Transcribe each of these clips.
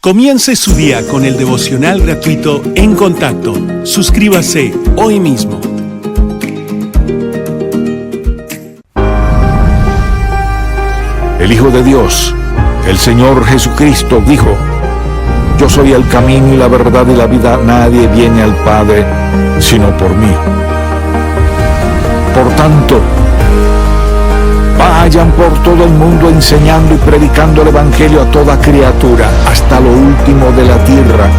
Comience su día con el devocional gratuito En Contacto. Suscríbase hoy mismo. El Hijo de Dios, el Señor Jesucristo, dijo: Yo soy el camino y la verdad y la vida. Nadie viene al Padre sino por mí. Por tanto, vayan por todo el mundo enseñando y predicando el Evangelio a toda criatura, hasta lo último de la tierra.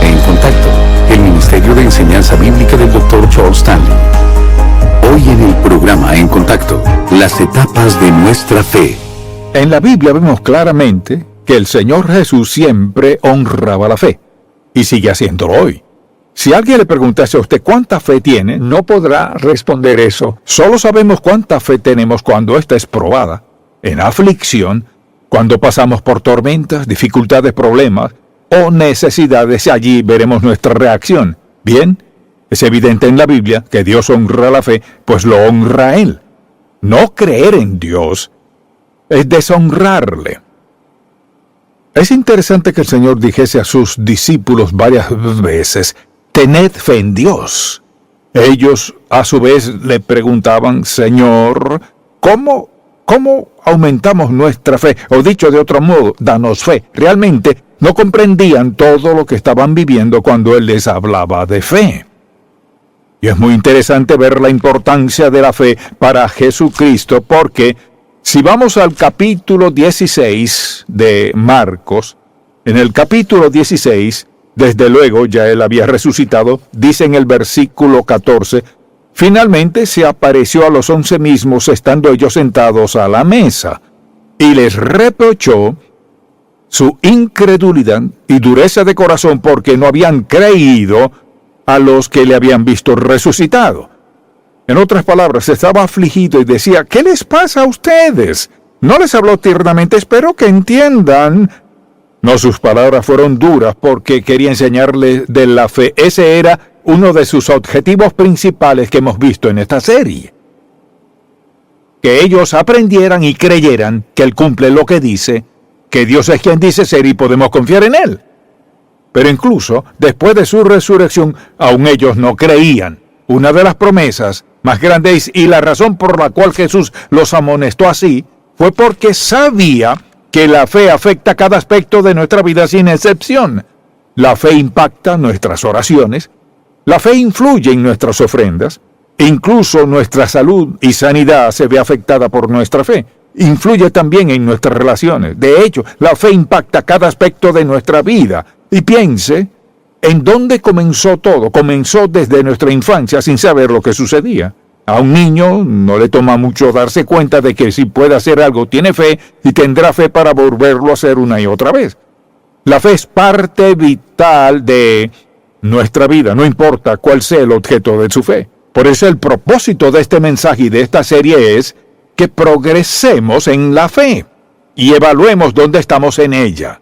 En Contacto, el Ministerio de Enseñanza Bíblica del Dr. Charles Stanley. Hoy en el programa En Contacto, las etapas de nuestra fe. En la Biblia vemos claramente que el Señor Jesús siempre honraba la fe, y sigue haciéndolo hoy. Si alguien le preguntase a usted cuánta fe tiene, no podrá responder eso. Solo sabemos cuánta fe tenemos cuando ésta es probada, en aflicción, cuando pasamos por tormentas, dificultades, problemas o necesidades. Allí veremos nuestra reacción. Bien, es evidente en la Biblia que Dios honra la fe, pues lo honra a Él. No creer en Dios es deshonrarle. Es interesante que el Señor dijese a sus discípulos varias veces: tened fe en Dios. Ellos a su vez le preguntaban: Señor, ¿cómo aumentamos nuestra fe? O dicho de otro modo, danos fe. Realmente no comprendían todo lo que estaban viviendo cuando Él les hablaba de fe. Y es muy interesante ver la importancia de la fe para Jesucristo, porque si vamos al capítulo 16 de Marcos, en el capítulo 16, desde luego ya Él había resucitado, dice en el versículo 14, finalmente se apareció a los 11 mismos estando ellos sentados a la mesa, y les reprochó su incredulidad y dureza de corazón porque no habían creído a los que le habían visto resucitado. En otras palabras, estaba afligido y decía: ¿qué les pasa a ustedes? No les habló tiernamente, espero que entiendan. No, sus palabras fueron duras porque quería enseñarles de la fe. Ese era uno de sus objetivos principales que hemos visto en esta serie. Que ellos aprendieran y creyeran que Él cumple lo que dice, que Dios es quien dice ser y podemos confiar en Él. Pero incluso después de su resurrección, aún ellos no creían. Una de las promesas más grandes y la razón por la cual Jesús los amonestó así fue porque sabía que la fe afecta cada aspecto de nuestra vida sin excepción. La fe impacta nuestras oraciones, la fe influye en nuestras ofrendas, incluso nuestra salud y sanidad se ve afectada por nuestra fe. Influye también en nuestras relaciones. De hecho, la fe impacta cada aspecto de nuestra vida. Y piense en dónde comenzó todo. Comenzó desde nuestra infancia sin saber lo que sucedía. A un niño no le toma mucho darse cuenta de que si puede hacer algo tiene fe y tendrá fe para volverlo a hacer una y otra vez. La fe es parte vital de nuestra vida, no importa cuál sea el objeto de su fe. Por eso el propósito de este mensaje y de esta serie es que progresemos en la fe y evaluemos dónde estamos en ella.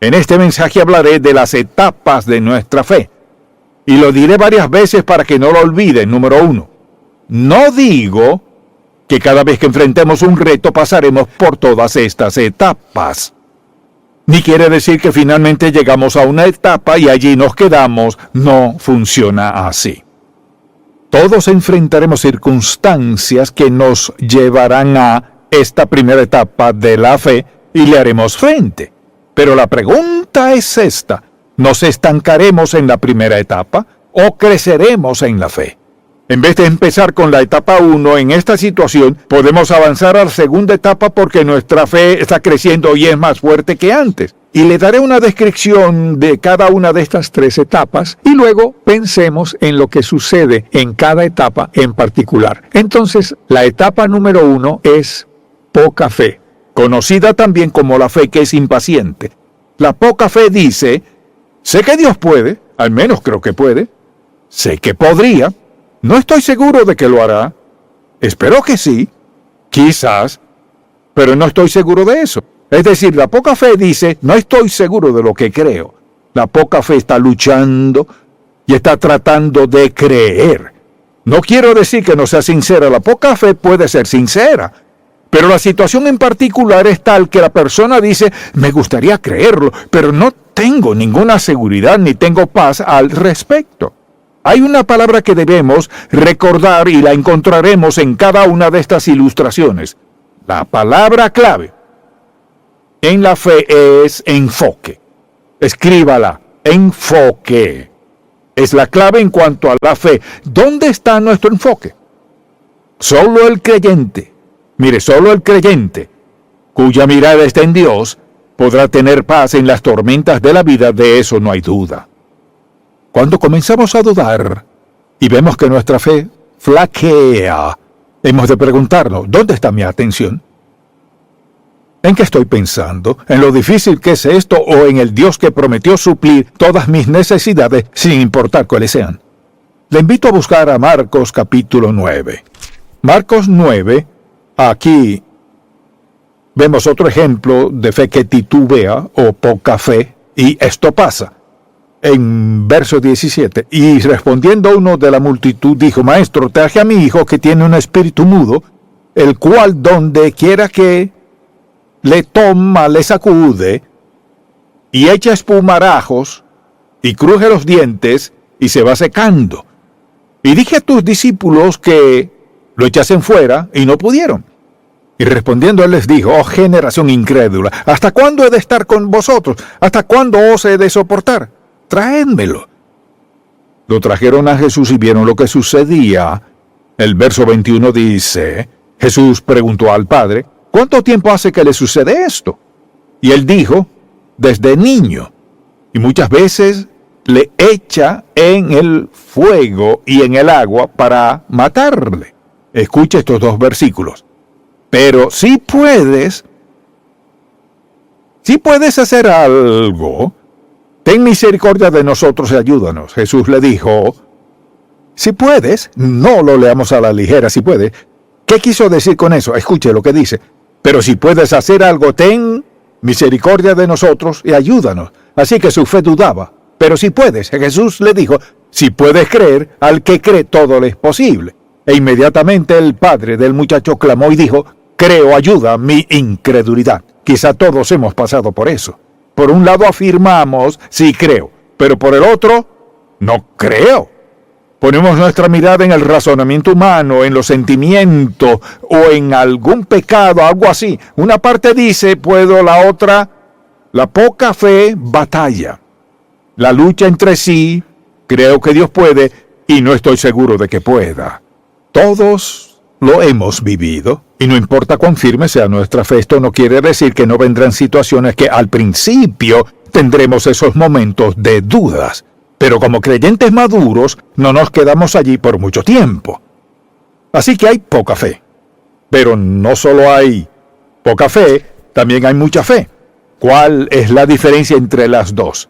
En este mensaje hablaré de las etapas de nuestra fe. Y lo diré varias veces para que no lo olviden. Número 1. No digo que cada vez que enfrentemos un reto pasaremos por todas estas etapas. Ni quiere decir que finalmente llegamos a una etapa y allí nos quedamos. No funciona así. Todos enfrentaremos circunstancias que nos llevarán a esta primera etapa de la fe y le haremos frente. Pero la pregunta es esta: ¿nos estancaremos en la primera etapa o creceremos en la fe? En vez de empezar con la etapa 1 en esta situación, podemos avanzar a la segunda etapa porque nuestra fe está creciendo y es más fuerte que antes. Y le daré una descripción de cada una de estas 3 etapas y luego pensemos en lo que sucede en cada etapa en particular. Entonces, la etapa número 1 es poca fe, conocida también como la fe que es impaciente. La poca fe dice: sé que Dios puede, al menos creo que puede, sé que podría, no estoy seguro de que lo hará, espero que sí, quizás, pero no estoy seguro de eso. Es decir, la poca fe dice: no estoy seguro de lo que creo. La poca fe está luchando y está tratando de creer. No quiero decir que no sea sincera, la poca fe puede ser sincera. Pero la situación en particular es tal que la persona dice, me gustaría creerlo, pero no tengo ninguna seguridad ni tengo paz al respecto. Hay una palabra que debemos recordar y la encontraremos en cada una de estas ilustraciones. La palabra clave en la fe es enfoque. Escríbala, enfoque. Es la clave en cuanto a la fe. ¿Dónde está nuestro enfoque? Solo el creyente. Mire, solo el creyente, cuya mirada está en Dios, podrá tener paz en las tormentas de la vida, de eso no hay duda. Cuando comenzamos a dudar y vemos que nuestra fe flaquea, hemos de preguntarnos, ¿dónde está mi atención? ¿En qué estoy pensando? ¿En lo difícil que es esto o en el Dios que prometió suplir todas mis necesidades sin importar cuáles sean? Le invito a buscar a Marcos capítulo 9. Marcos 9. Aquí vemos otro ejemplo de fe que titubea o poca fe, y esto pasa. En verso 17, y respondiendo uno de la multitud dijo, Maestro, traje a mi hijo que tiene un espíritu mudo, el cual donde quiera que le toma, le sacude, y echa espumarajos, y cruje los dientes, y se va secando. Y dije a tus discípulos que lo echasen fuera, y no pudieron. Y respondiendo él les dijo, oh generación incrédula, ¿hasta cuándo he de estar con vosotros? ¿Hasta cuándo os he de soportar? Traédmelo. Lo trajeron a Jesús y vieron lo que sucedía. El verso 21 dice, Jesús preguntó al Padre, ¿cuánto tiempo hace que le sucede esto? Y él dijo, desde niño. Y muchas veces le echa en el fuego y en el agua para matarle. Escucha estos dos versículos. Pero si puedes hacer algo, ten misericordia de nosotros y ayúdanos. Jesús le dijo, si puedes, no lo leamos a la ligera, si puedes. ¿Qué quiso decir con eso? Escuche lo que dice. Pero si puedes hacer algo, ten misericordia de nosotros y ayúdanos. Así que su fe dudaba. Pero si puedes, Jesús le dijo, si puedes creer, al que cree todo le es posible. E inmediatamente el padre del muchacho clamó y dijo, creo, ayuda mi incredulidad. Quizá todos hemos pasado por eso. Por un lado afirmamos, sí creo, pero por el otro, no creo. Ponemos nuestra mirada en el razonamiento humano, en los sentimientos o en algún pecado, algo así. Una parte dice, puedo, la otra, la poca fe batalla. La lucha entre sí, creo que Dios puede y no estoy seguro de que pueda. Todos lo hemos vivido, y no importa cuán firme sea nuestra fe, esto no quiere decir que no vendrán situaciones que al principio tendremos esos momentos de dudas, pero como creyentes maduros no nos quedamos allí por mucho tiempo. Así que hay poca fe, pero no solo hay poca fe, también hay mucha fe. ¿Cuál es la diferencia entre las dos?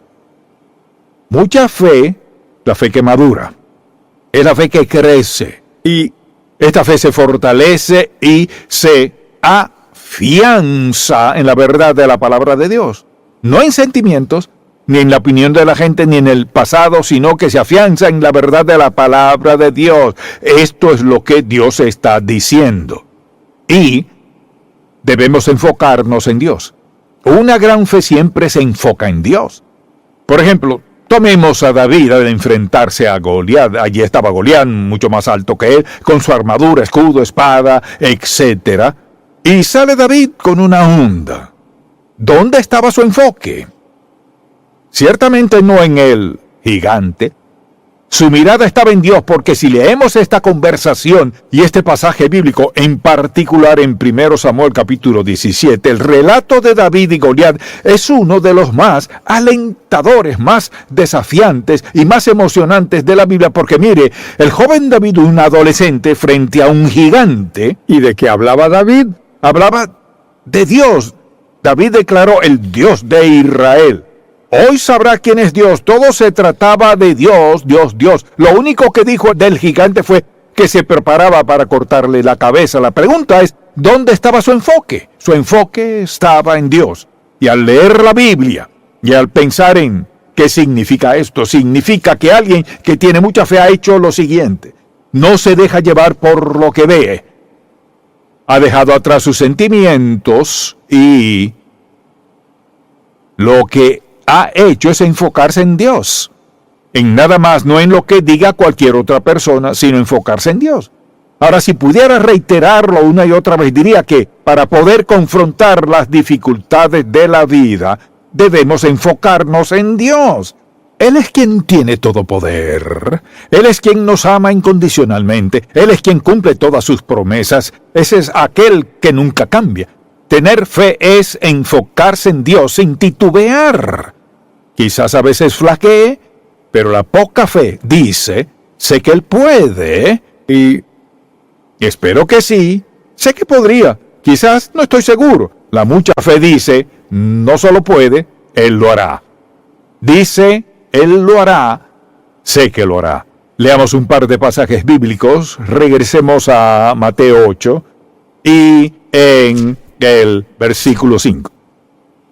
Mucha fe, la fe que madura, es la fe que crece, y esta fe se fortalece y se afianza en la verdad de la palabra de Dios. No en sentimientos, ni en la opinión de la gente, ni en el pasado, sino que se afianza en la verdad de la palabra de Dios. Esto es lo que Dios está diciendo. Y debemos enfocarnos en Dios. Una gran fe siempre se enfoca en Dios. Por ejemplo, tomemos a David al enfrentarse a Goliat. Allí estaba Goliat, mucho más alto que él, con su armadura, escudo, espada, etc. Y sale David con una onda. ¿Dónde estaba su enfoque? Ciertamente no en el gigante. Su mirada estaba en Dios, porque si leemos esta conversación y este pasaje bíblico, en particular en 1 Samuel capítulo 17, el relato de David y Goliat es uno de los más alentadores, más desafiantes y más emocionantes de la Biblia, porque mire, el joven David, un adolescente frente a un gigante. ¿Y de qué hablaba David? Hablaba de Dios. David declaró el Dios de Israel. Hoy sabrá quién es Dios. Todo se trataba de Dios, Dios, Dios. Lo único que dijo del gigante fue que se preparaba para cortarle la cabeza. La pregunta es, ¿dónde estaba su enfoque? Su enfoque estaba en Dios. Y al leer la Biblia y al pensar en qué significa esto, significa que alguien que tiene mucha fe ha hecho lo siguiente. No se deja llevar por lo que ve. ha dejado atrás sus sentimientos y lo que ha hecho es enfocarse en Dios. En nada más, no en lo que diga cualquier otra persona, sino enfocarse en Dios. Ahora, si pudiera reiterarlo una y otra vez, diría que para poder confrontar las dificultades de la vida, debemos enfocarnos en Dios. Él es quien tiene todo poder. Él es quien nos ama incondicionalmente. Él es quien cumple todas sus promesas. Ese es aquel que nunca cambia. Tener fe es enfocarse en Dios sin titubear. Quizás a veces flaquee, pero la poca fe dice, sé que Él puede y espero que sí, sé que podría, quizás no estoy seguro. La mucha fe dice, no solo puede, Él lo hará. Dice, Él lo hará, sé que lo hará. Leamos un par de pasajes bíblicos, regresemos a Mateo 8 y en el versículo 5.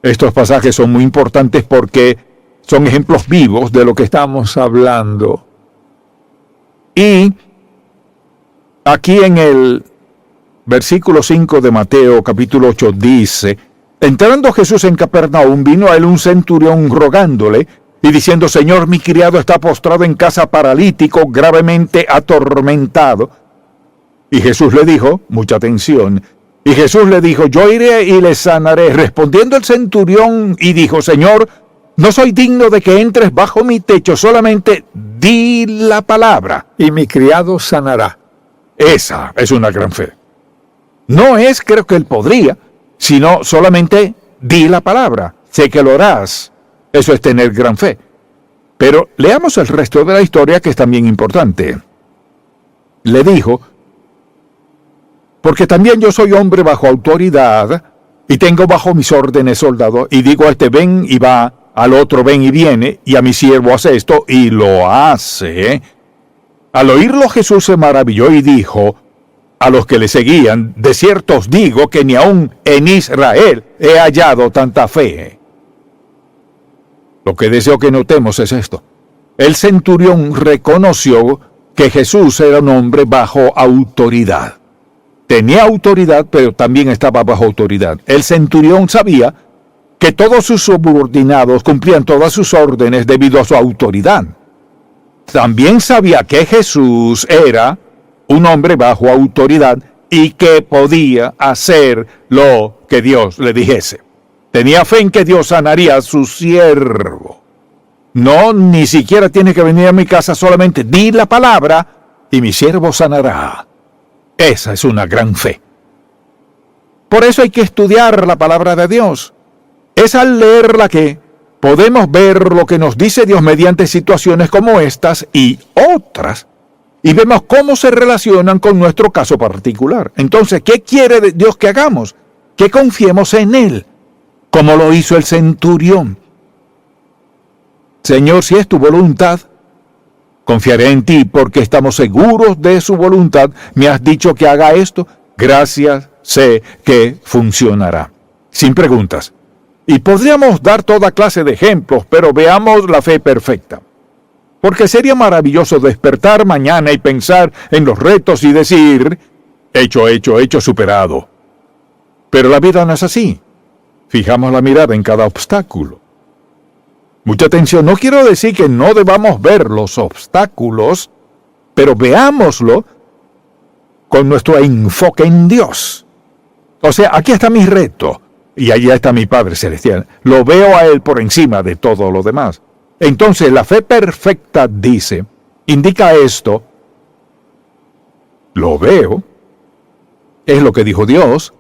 Estos pasajes son muy importantes porque son ejemplos vivos de lo que estamos hablando. Y aquí en el versículo 5 de Mateo capítulo 8 dice, entrando Jesús en Capernaum, vino a él un centurión rogándole y diciendo, Señor, mi criado está postrado en casa paralítico, gravemente atormentado. Y Jesús le dijo, mucha atención, y Jesús le dijo, yo iré y le sanaré. Respondiendo el centurión y dijo, Señor, no soy digno de que entres bajo mi techo, solamente di la palabra y mi criado sanará. Esa es una gran fe. No es creo que él podría, sino solamente di la palabra, sé que lo harás. Eso es tener gran fe. Pero leamos el resto de la historia, que es también importante. Le dijo, porque también yo soy hombre bajo autoridad, y tengo bajo mis órdenes soldados, y digo a este ven y va, al otro ven y viene, y a mi siervo hace esto, y lo hace. Al oírlo Jesús se maravilló y dijo a los que le seguían, de cierto os digo que ni aun en Israel he hallado tanta fe. Lo que deseo que notemos es esto. El centurión reconoció que Jesús era un hombre bajo autoridad. Tenía autoridad, pero también estaba bajo autoridad. El centurión sabía que todos sus subordinados cumplían todas sus órdenes debido a su autoridad. También sabía que Jesús era un hombre bajo autoridad y que podía hacer lo que Dios le dijese. Tenía fe en que Dios sanaría a su siervo. No, ni siquiera tiene que venir a mi casa, solamente di la palabra y mi siervo sanará. Esa es una gran fe. Por eso hay que estudiar la palabra de Dios. Es al leerla que podemos ver lo que nos dice Dios mediante situaciones como estas y otras, y vemos cómo se relacionan con nuestro caso particular. Entonces, ¿qué quiere Dios que hagamos? Que confiemos en Él, como lo hizo el centurión. Señor, si es tu voluntad, confiaré en ti porque estamos seguros de su voluntad. Me has dicho que haga esto. Gracias, sé que funcionará. Sin preguntas. Y podríamos dar toda clase de ejemplos, pero veamos la fe perfecta. Porque sería maravilloso despertar mañana y pensar en los retos y decir, hecho, superado. Pero la vida no es así. Fijamos la mirada en cada obstáculo. Mucha atención, no quiero decir que no debamos ver los obstáculos, pero veámoslo con nuestro enfoque en Dios. O sea, aquí está mi reto, y allá está mi Padre Celestial. Lo veo a Él por encima de todo lo demás. Entonces, la fe perfecta indica esto. Lo veo, es lo que dijo Dios,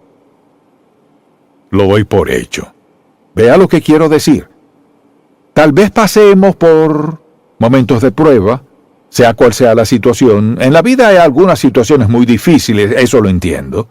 lo doy por hecho. Vea lo que quiero decir. Tal vez pasemos por momentos de prueba, sea cual sea la situación. En la vida hay algunas situaciones muy difíciles, eso lo entiendo.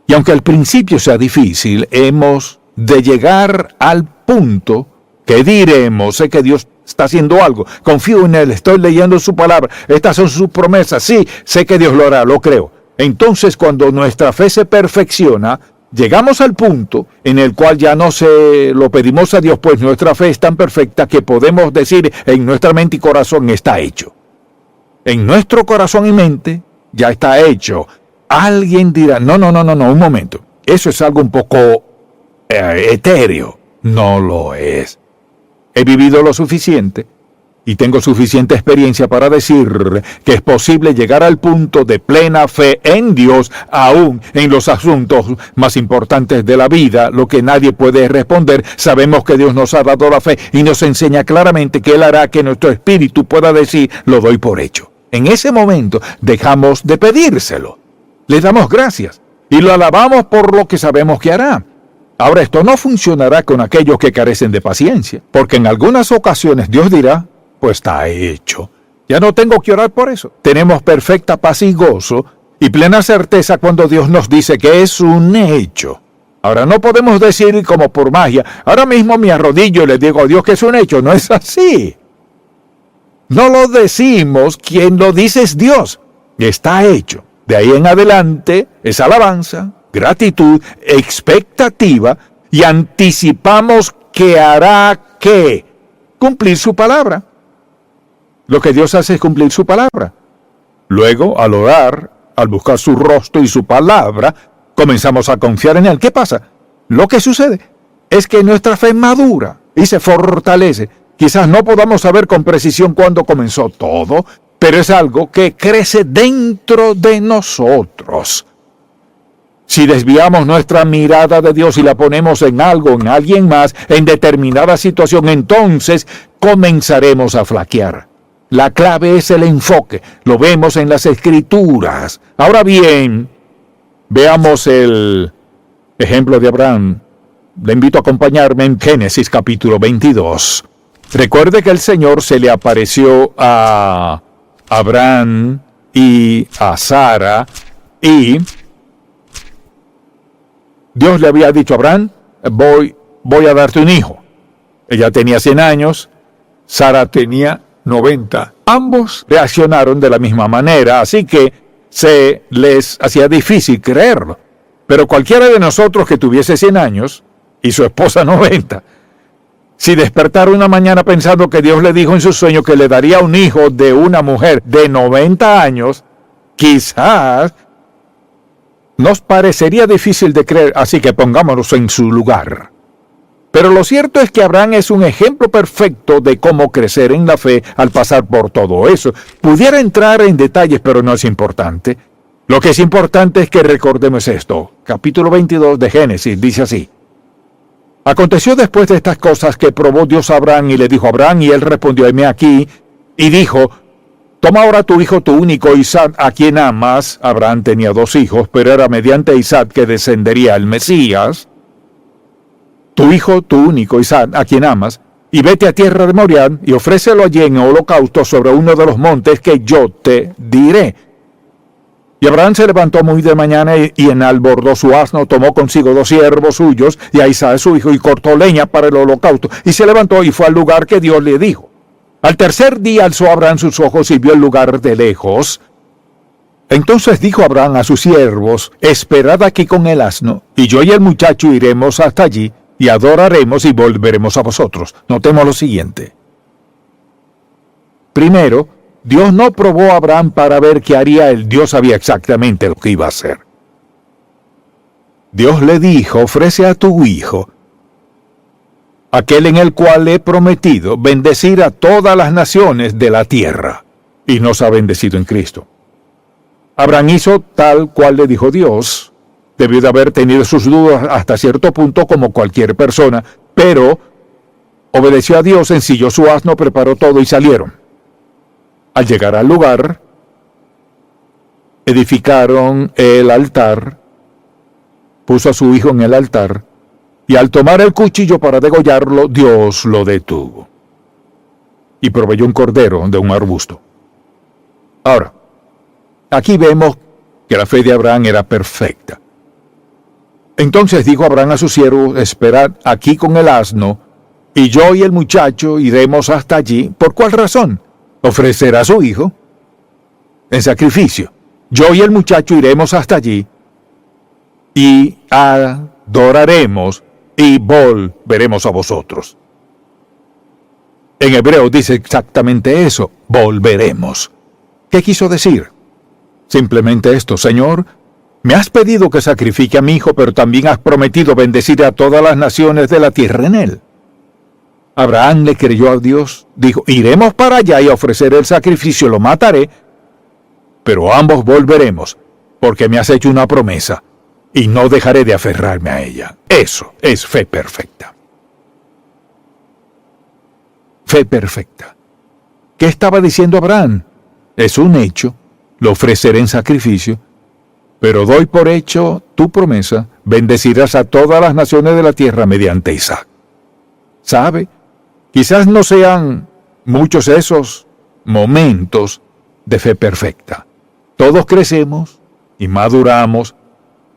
Y aunque al principio sea difícil, hemos de llegar al punto que diremos, sé que Dios está haciendo algo, confío en Él, estoy leyendo su palabra, estas son sus promesas, sí, sé que Dios lo hará, lo creo. Entonces, cuando nuestra fe se perfecciona, llegamos al punto en el cual ya no se lo pedimos a Dios, pues nuestra fe es tan perfecta que podemos decir en nuestra mente y corazón está hecho. En nuestro corazón y mente ya está hecho. Alguien dirá, no, un momento. Eso es algo un poco etéreo. No lo es. He vivido lo suficiente y tengo suficiente experiencia para decir que es posible llegar al punto de plena fe en Dios, aún en los asuntos más importantes de la vida, lo que nadie puede responder. Sabemos que Dios nos ha dado la fe y nos enseña claramente que Él hará que nuestro espíritu pueda decir, lo doy por hecho. En ese momento dejamos de pedírselo. Le damos gracias y lo alabamos por lo que sabemos que hará. Ahora, esto no funcionará con aquellos que carecen de paciencia, porque en algunas ocasiones Dios dirá, pues está hecho. Ya no tengo que orar por eso. Tenemos perfecta paz y gozo y plena certeza cuando Dios nos dice que es un hecho. Ahora, no podemos decir como por magia, ahora mismo me arrodillo y le digo a Dios que es un hecho. No es así. No lo decimos, quien lo dice es Dios. Está hecho. De ahí en adelante es alabanza, gratitud, expectativa y anticipamos que hará ¿qué? Cumplir su palabra. Lo que Dios hace es cumplir su palabra. Luego, al orar, al buscar su rostro y su palabra, comenzamos a confiar en Él. ¿Qué pasa? Lo que sucede es que nuestra fe madura y se fortalece. Quizás no podamos saber con precisión cuándo comenzó todo, pero es algo que crece dentro de nosotros. Si desviamos nuestra mirada de Dios y la ponemos en algo, en alguien más, en determinada situación, entonces comenzaremos a flaquear. La clave es el enfoque. Lo vemos en las Escrituras. Ahora bien, veamos el ejemplo de Abraham. Le invito a acompañarme en Génesis capítulo 22. Recuerde que el Señor se le apareció a Abraham y a Sara y Dios le había dicho a Abraham, voy a darte un hijo. Ella tenía 100 años, Sara tenía 90. Ambos reaccionaron de la misma manera, así que se les hacía difícil creerlo. Pero cualquiera de nosotros que tuviese 100 años y su esposa 90, si despertara una mañana pensando que Dios le dijo en su sueño que le daría un hijo de una mujer de 90 años, quizás nos parecería difícil de creer, así que pongámonos en su lugar. Pero lo cierto es que Abraham es un ejemplo perfecto de cómo crecer en la fe al pasar por todo eso. Pudiera entrar en detalles, pero no es importante. Lo que es importante es que recordemos esto. Capítulo 22 de Génesis dice así. Aconteció después de estas cosas que probó Dios a Abraham y le dijo a Abraham, y él respondió, heme aquí, y dijo, toma ahora tu hijo, tu único Isaac, a quien amas. Abraham tenía 2 hijos, pero era mediante Isaac que descendería el Mesías. Tu hijo, tu único Isaac, a quien amas, y vete a tierra de Moriah, y ofrécelo allí en holocausto sobre uno de los montes que yo te diré. Y Abraham se levantó muy de mañana y enalbordó su asno, tomó consigo 2 siervos suyos, y a Isaac su hijo, y cortó leña para el holocausto, y se levantó y fue al lugar que Dios le dijo. Al tercer día alzó Abraham sus ojos y vio el lugar de lejos. Entonces dijo Abraham a sus siervos, esperad aquí con el asno, y yo y el muchacho iremos hasta allí, y adoraremos y volveremos a vosotros. Notemos lo siguiente. Primero, Dios no probó a Abraham para ver qué haría él. Dios sabía exactamente lo que iba a hacer. Dios le dijo, ofrece a tu hijo, aquel en el cual he prometido bendecir a todas las naciones de la tierra. Y nos ha bendecido en Cristo. Abraham hizo tal cual le dijo Dios. Debió de haber tenido sus dudas hasta cierto punto como cualquier persona, pero obedeció a Dios, ensilló su asno, preparó todo y salieron. Al llegar al lugar, edificaron el altar, puso a su hijo en el altar, y al tomar el cuchillo para degollarlo, Dios lo detuvo. Y proveyó un cordero de un arbusto. Ahora, aquí vemos que la fe de Abraham era perfecta. Entonces dijo Abraham a sus siervos, esperad aquí con el asno, y yo y el muchacho iremos hasta allí. ¿Por cuál razón? Ofrecerá a su hijo en sacrificio. Yo y el muchacho iremos hasta allí, y adoraremos, y volveremos a vosotros. En hebreo dice exactamente eso, volveremos. ¿Qué quiso decir? Simplemente esto, Señor, Me has pedido que sacrifique a mi hijo, pero también has prometido bendecir a todas las naciones de la tierra en él. Abraham le creyó a Dios, dijo, iremos para allá y ofrecer el sacrificio, lo mataré, pero ambos volveremos, porque me has hecho una promesa, y no dejaré de aferrarme a ella. Eso es fe perfecta. Fe perfecta. ¿Qué estaba diciendo Abraham? Es un hecho, lo ofreceré en sacrificio, pero doy por hecho tu promesa, bendecirás a todas las naciones de la tierra mediante Isaac. ¿Sabe? Quizás no sean muchos esos momentos de fe perfecta. Todos crecemos y maduramos.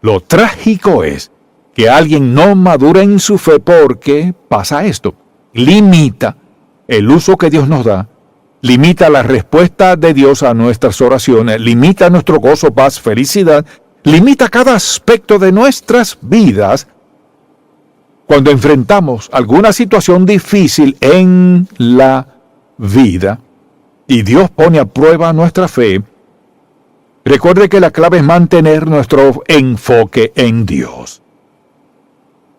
Lo trágico es que alguien no madura en su fe porque pasa esto. Limita el uso que Dios nos da, limita la respuesta de Dios a nuestras oraciones, limita nuestro gozo, paz, felicidad, limita cada aspecto de nuestras vidas. Cuando enfrentamos alguna situación difícil en la vida y Dios pone a prueba nuestra fe, recuerde que la clave es mantener nuestro enfoque en Dios.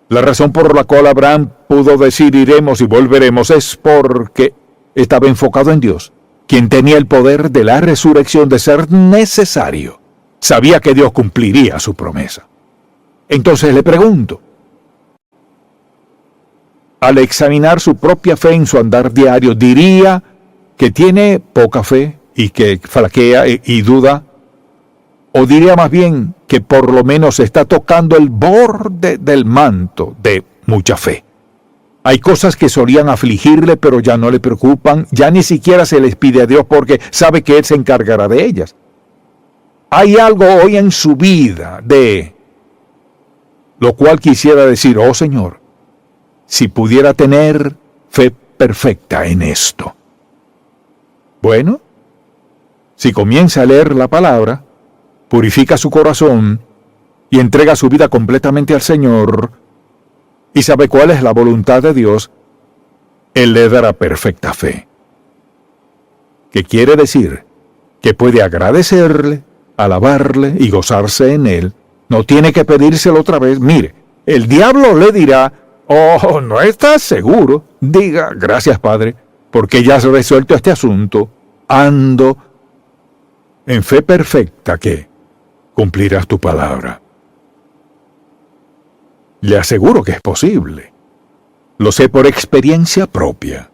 La razón por la cual Abraham pudo decir iremos y volveremos es porque estaba enfocado en Dios, quien tenía el poder de la resurrección de ser necesario. Sabía que Dios cumpliría su promesa. Entonces le pregunto, al examinar su propia fe en su andar diario, ¿diría que tiene poca fe y que flaquea y duda? ¿O diría más bien que por lo menos está tocando el borde del manto de mucha fe? Hay cosas que solían afligirle, pero ya no le preocupan, ya ni siquiera se les pide a Dios porque sabe que Él se encargará de ellas. Hay algo hoy en su vida de lo cual quisiera decir, oh Señor, si pudiera tener fe perfecta en esto. Bueno, si comienza a leer la palabra, purifica su corazón y entrega su vida completamente al Señor y sabe cuál es la voluntad de Dios, Él le dará perfecta fe. ¿Qué quiere decir? Que puede agradecerle, alabarle y gozarse en Él. No tiene que pedírselo otra vez. Mire, el diablo le dirá, oh, ¿no estás seguro? Diga, gracias Padre, porque ya has resuelto este asunto. Ando en fe perfecta que cumplirás tu palabra. Le aseguro que es posible. Lo sé por experiencia propia.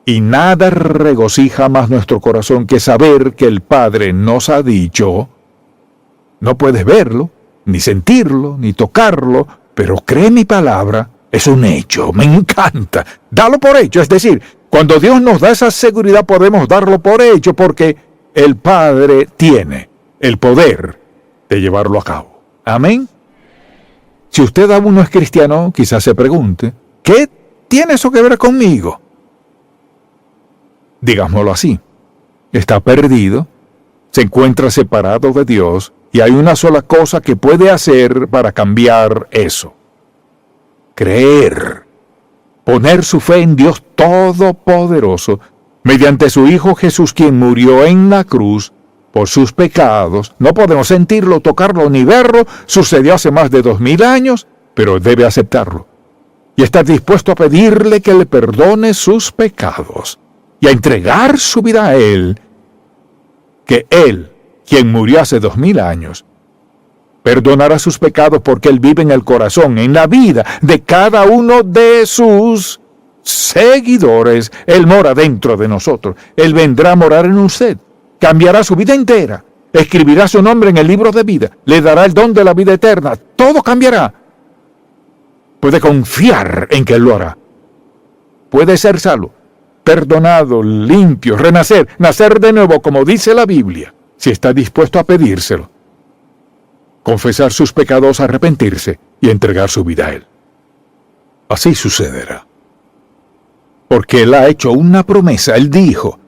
Y nada regocija más nuestro corazón que saber que el Padre nos ha dicho, no puedes verlo, ni sentirlo, ni tocarlo, pero cree mi palabra, es un hecho, me encanta. Dalo por hecho, es decir, cuando Dios nos da esa seguridad podemos darlo por hecho porque el Padre tiene el poder de llevarlo a cabo. Amén. Si usted aún no es cristiano, quizás se pregunte, ¿qué tiene eso que ver conmigo? Digámoslo así, está perdido, se encuentra separado de Dios y hay una sola cosa que puede hacer para cambiar eso. Creer, poner su fe en Dios Todopoderoso, mediante su Hijo Jesús, quien murió en la cruz por sus pecados. No podemos sentirlo, tocarlo ni verlo, sucedió hace más de 2000 años, pero debe aceptarlo. Y está dispuesto a pedirle que le perdone sus pecados y a entregar su vida a Él, que Él, quien murió hace 2000 años, perdonará sus pecados porque Él vive en el corazón, en la vida de cada uno de sus seguidores. Él mora dentro de nosotros. Él vendrá a morar en usted. Cambiará su vida entera. Escribirá su nombre en el libro de vida. Le dará el don de la vida eterna. Todo cambiará. Puede confiar en que Él lo hará. Puede ser salvo, perdonado, limpio, renacer, nacer de nuevo, como dice la Biblia, si está dispuesto a pedírselo. Confesar sus pecados, arrepentirse y entregar su vida a Él. Así sucederá. Porque Él ha hecho una promesa. Él dijo,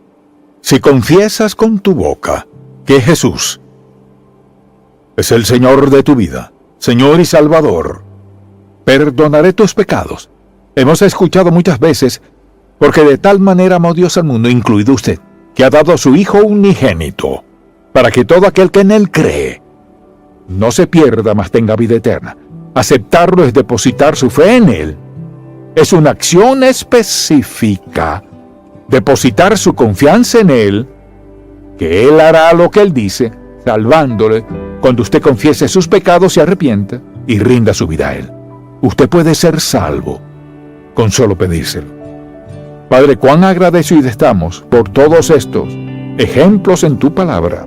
si confiesas con tu boca que Jesús es el Señor de tu vida, Señor y Salvador, perdonaré tus pecados. Hemos escuchado muchas veces, porque de tal manera amó Dios al mundo, incluido usted, que ha dado a su Hijo unigénito, para que todo aquel que en Él cree no se pierda, mas tenga vida eterna. Aceptarlo es depositar su fe en Él. Es una acción específica. Depositar su confianza en Él, que Él hará lo que Él dice, salvándole cuando usted confiese sus pecados, se arrepienta y rinda su vida a Él. Usted puede ser salvo con solo pedírselo. Padre, cuán agradecidos estamos por todos estos ejemplos en tu palabra,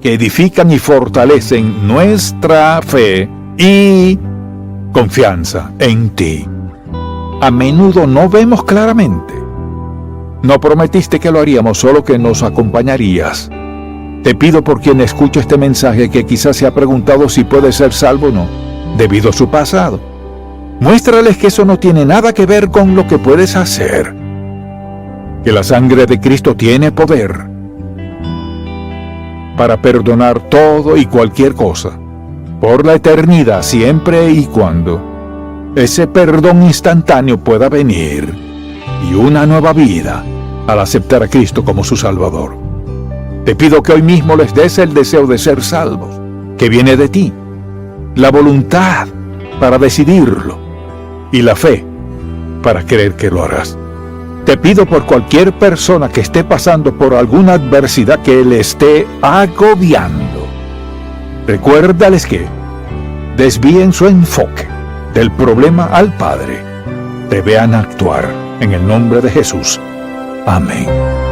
que edifican y fortalecen nuestra fe y confianza en ti. A menudo no vemos claramente. No prometiste que lo haríamos, solo que nos acompañarías. Te pido por quien escucha este mensaje que quizás se ha preguntado si puede ser salvo o no, debido a su pasado. Muéstrales que eso no tiene nada que ver con lo que puedes hacer. Que la sangre de Cristo tiene poder para perdonar todo y cualquier cosa, por la eternidad, siempre y cuando ese perdón instantáneo pueda venir y una nueva vida al aceptar a Cristo como su Salvador. Te pido que hoy mismo les des el deseo de ser salvos, que viene de ti, la voluntad para decidirlo y la fe para creer que lo harás. Te pido por cualquier persona que esté pasando por alguna adversidad que le esté agobiando. Recuérdales que desvíen su enfoque del problema al Padre. Te vean actuar en el nombre de Jesús. Amén.